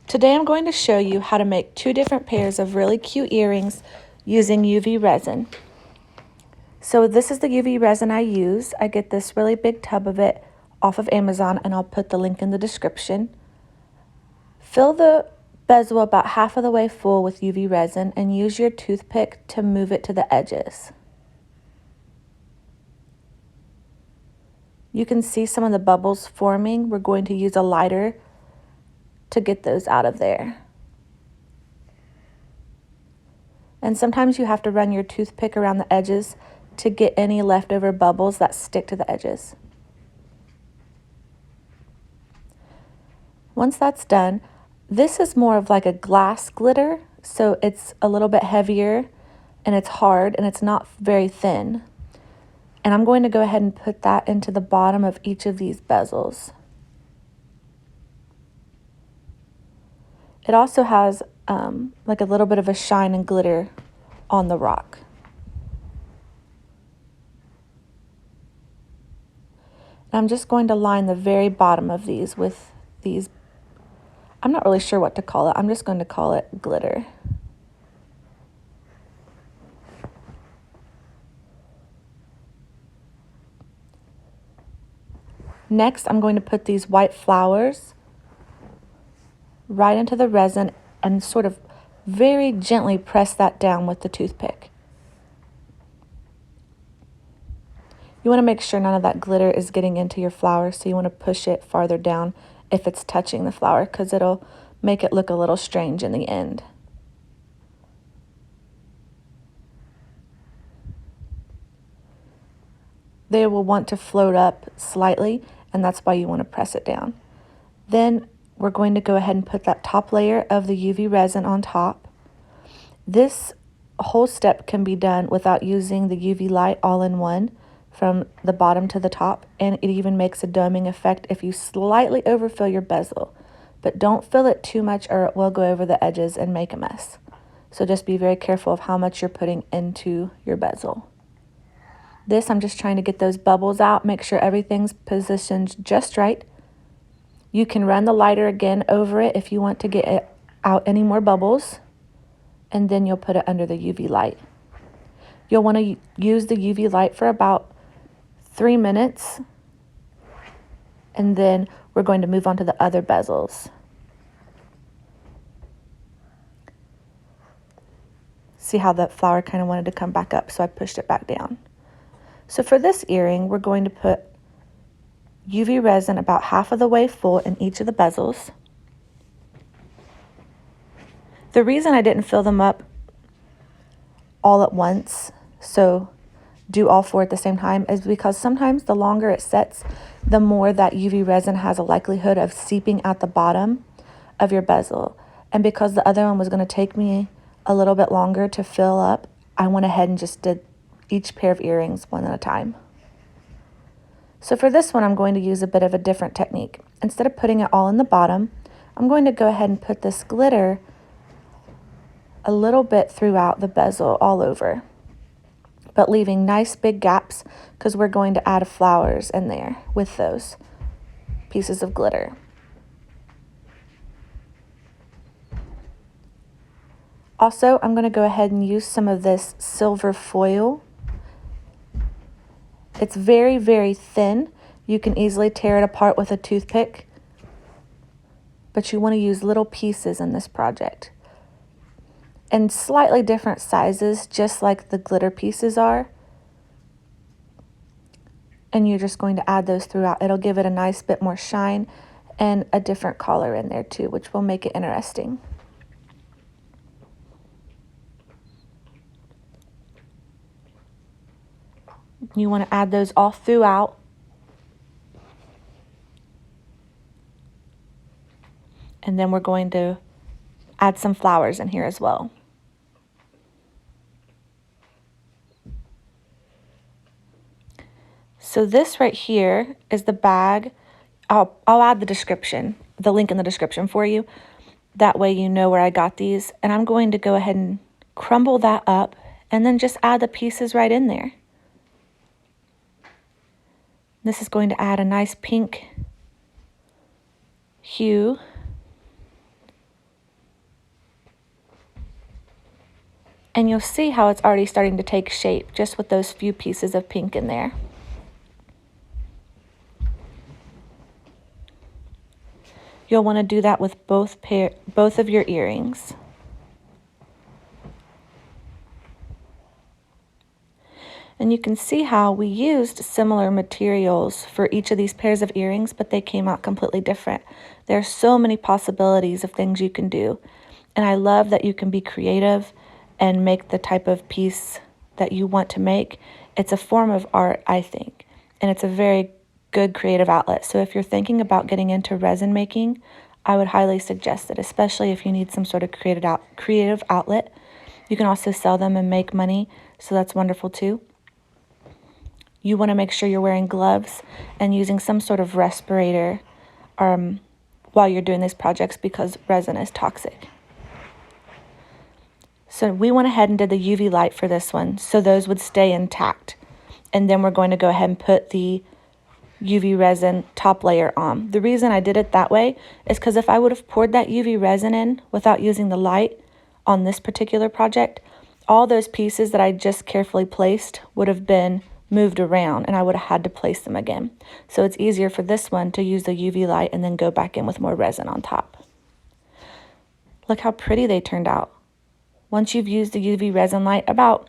Today I'm going to show you how to make two different pairs of really cute earrings using UV resin. So this is the UV resin I use. I get this really big tub of it off of Amazon, and I'll put the link in the description. Fill the bezel about half of the way full with UV resin and use your toothpick to move it to the edges. You can see some of the bubbles forming. We're going to use a lighter to get those out of there. And sometimes you have to run your toothpick around the edges to get any leftover bubbles that stick to the edges. Once that's done, this is more of like a glass glitter, so it's a little bit heavier and it's hard and it's not very thin. And I'm going to go ahead and put that into the bottom of each of these bezels. It also has like a little bit of a shine and glitter on the rock. And I'm just going to line the very bottom of these with these, I'm not really sure what to call it. I'm just going to call it glitter. Next, I'm going to put these white flowers right into the resin and sort of very gently press that down with the toothpick. You want to make sure none of that glitter is getting into your flower, so you want to push it farther down if it's touching the flower, because it'll make it look a little strange in the end. They will want to float up slightly, and that's why you want to press it down. Then we're going to go ahead and put that top layer of the UV resin on top. This whole step can be done without using the UV light all in one from the bottom to the top, and it even makes a doming effect if you slightly overfill your bezel. But don't fill it too much or it will go over the edges and make a mess. So just be very careful of how much you're putting into your bezel. This, I'm just trying to get those bubbles out, make sure everything's positioned just right. You can run the lighter again over it if you want to get out any more bubbles, and then you'll put it under the UV light. You'll want to use the UV light for about 3 minutes, and then we're going to move on to the other bezels. See how that flower kind of wanted to come back up, so I pushed it back down. So for this earring, we're going to put UV resin about half of the way full in each of the bezels. The reason I didn't fill them up all at once, so do all four at the same time, is because sometimes the longer it sets, the more that UV resin has a likelihood of seeping at the bottom of your bezel. And because the other one was going to take me a little bit longer to fill up, I went ahead and just did each pair of earrings one at a time. So for this one, I'm going to use a bit of a different technique. Instead of putting it all in the bottom, I'm going to go ahead and put this glitter a little bit throughout the bezel all over, but leaving nice big gaps because we're going to add flowers in there with those pieces of glitter. Also, I'm going to go ahead and use some of this silver foil. It's very, very thin. You can easily tear it apart with a toothpick, but you want to use little pieces in this project. And slightly different sizes, just like the glitter pieces are. And you're just going to add those throughout. It'll give it a nice bit more shine and a different color in there too, which will make it interesting. You want to add those all throughout. And then we're going to add some flowers in here as well. So this right here is the bag. I'll add the link in the description for you. That way you know where I got these. And I'm going to go ahead and crumble that up and then just add the pieces right in there. This is going to add a nice pink hue. And you'll see how it's already starting to take shape just with those few pieces of pink in there. You'll want to do that with both of your earrings. And you can see how we used similar materials for each of these pairs of earrings, but they came out completely different. There are so many possibilities of things you can do. And I love that you can be creative and make the type of piece that you want to make. It's a form of art, I think, and it's a very good creative outlet. So if you're thinking about getting into resin making, I would highly suggest it, especially if you need some sort of creative outlet. You can also sell them and make money, so that's wonderful too. You want to make sure you're wearing gloves and using some sort of respirator while you're doing these projects because resin is toxic. So we went ahead and did the UV light for this one, so those would stay intact. And then we're going to go ahead and put the UV resin top layer on. The reason I did it that way is because if I would have poured that UV resin in without using the light on this particular project, all those pieces that I just carefully placed would have been moved around and I would have had to place them again. So it's easier for this one to use the UV light and then go back in with more resin on top. Look how pretty they turned out. Once you've used the UV resin light about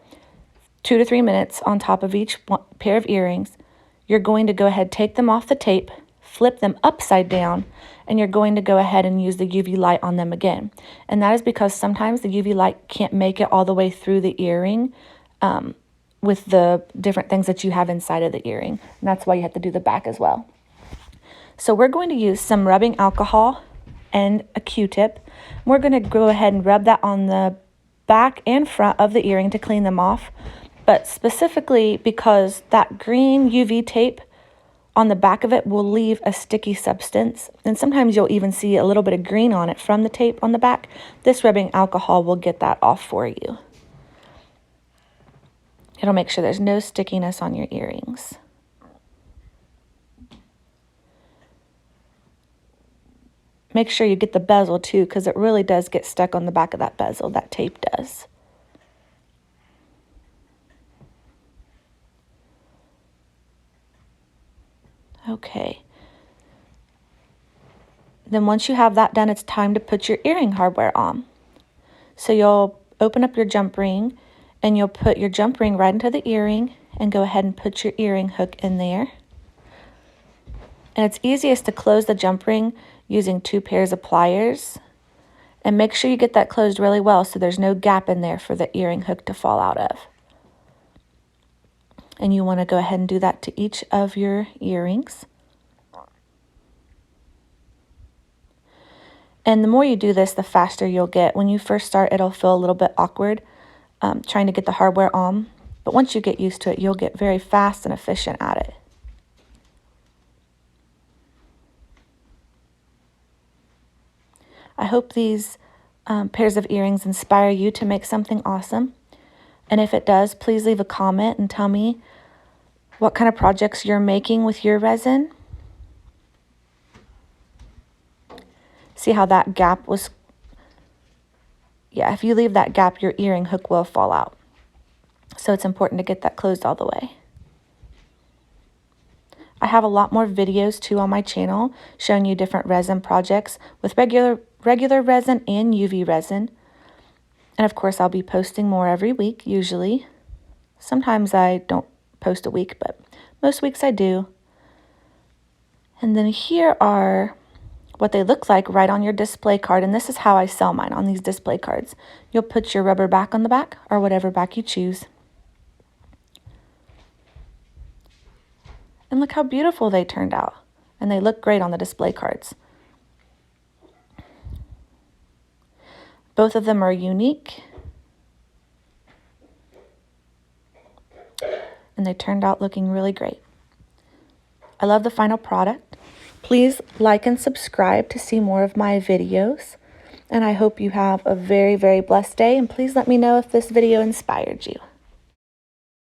2 to 3 minutes on top of each pair of earrings, you're going to go ahead, take them off the tape, flip them upside down, and you're going to go ahead and use the UV light on them again. And that is because sometimes the UV light can't make it all the way through the earring with the different things that you have inside of the earring. And that's why you have to do the back as well. So we're going to use some rubbing alcohol and a Q-tip. We're going to go ahead and rub that on the back and front of the earring to clean them off, but specifically because that green UV tape on the back of it will leave a sticky substance, and sometimes you'll even see a little bit of green on it from the tape on the back. This rubbing alcohol will get that off for you. It'll make sure there's no stickiness on your earrings. Make sure you get the bezel too, because it really does get stuck on the back of that bezel, that tape does. Okay. Then once you have that done, it's time to put your earring hardware on. So you'll open up your jump ring and you'll put your jump ring right into the earring and go ahead and put your earring hook in there. And it's easiest to close the jump ring using 2 pairs of pliers. And make sure you get that closed really well so there's no gap in there for the earring hook to fall out of. And you want to go ahead and do that to each of your earrings. And the more you do this, the faster you'll get. When you first start, it'll feel a little bit awkward trying to get the hardware on. But once you get used to it, you'll get very fast and efficient at it. I hope these pairs of earrings inspire you to make something awesome. And if it does, please leave a comment and tell me what kind of projects you're making with your resin. See how that gap was? Yeah, if you leave that gap, your earring hook will fall out. So it's important to get that closed all the way. I have a lot more videos too on my channel showing you different resin projects with regular resin and UV resin. And of course, I'll be posting more every week, usually. Sometimes I don't post a week, but most weeks I do. And then here are what they look like right on your display card. And this is how I sell mine on these display cards. You'll put your rubber back on the back or whatever back you choose. And look how beautiful they turned out. And they look great on the display cards. Both of them are unique. And they turned out looking really great. I love the final product. Please like and subscribe to see more of my videos. And I hope you have a very, very blessed day. And please let me know if this video inspired you.